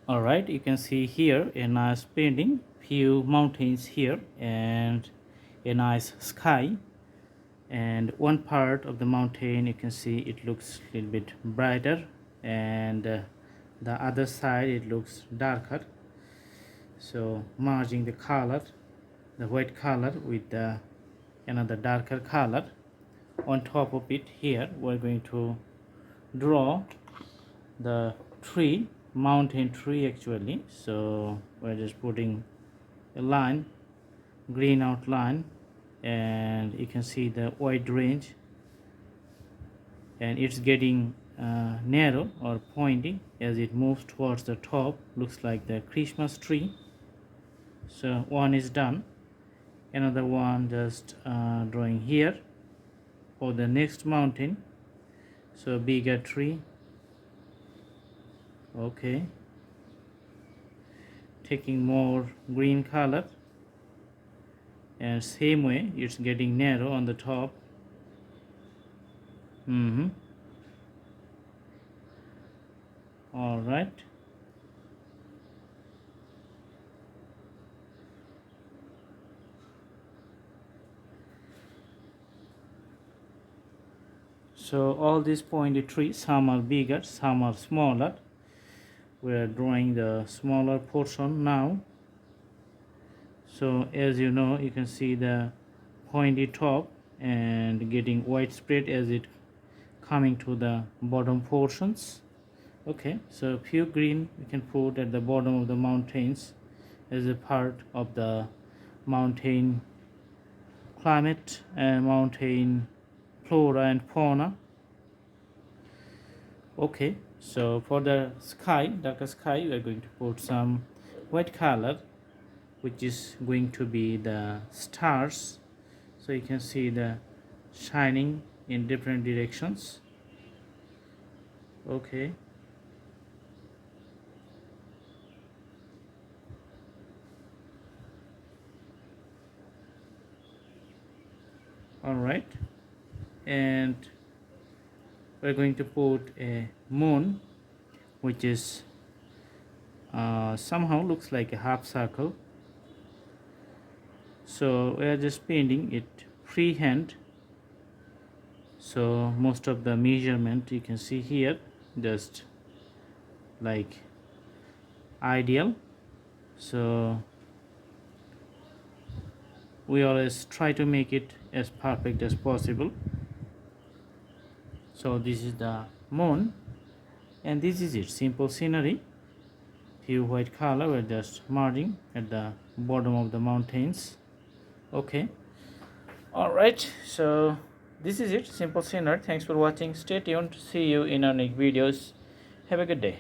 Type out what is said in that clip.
All right, you can see here a nice painting, few mountains here and a nice sky, and one part of the mountain you can see it looks a little bit brighter, and the other side it looks darker. So merging the color, the white color with the another darker color. On top of it here we're going to draw the tree, mountain tree actually. So we're just putting a line, green outline, and you can see the wide range, and it's getting narrow or pointy as it moves towards the top. Looks like the Christmas tree. So one is done, another one just drawing here for the next mountain. So bigger tree. Okay, taking more green color, and same way it's getting narrow on the top. All right, so all these pointy trees, some are bigger, some are smaller. We're drawing the smaller portion now. So as you know, you can see the pointy top and getting widespread as it coming to the bottom portions. Okay, so few green we can put at the bottom of the mountains as a part of the mountain climate and mountain flora and fauna. Okay, so for the sky, darker sky, we are going to put some white color, which is going to be the stars. So you can see the shining in different directions. Okay, all right, and we're going to put a moon, which is somehow looks like a half circle. So we are just painting it freehand. So most of the measurement you can see here, just like ideal. So we always try to make it as perfect as possible. So this is the moon, and this is it, simple scenery. Few white color, we're just merging at the bottom of the mountains. Okay, all right, so this is it, simple scenery. Thanks for watching, stay tuned, see you in our next videos. Have a good day.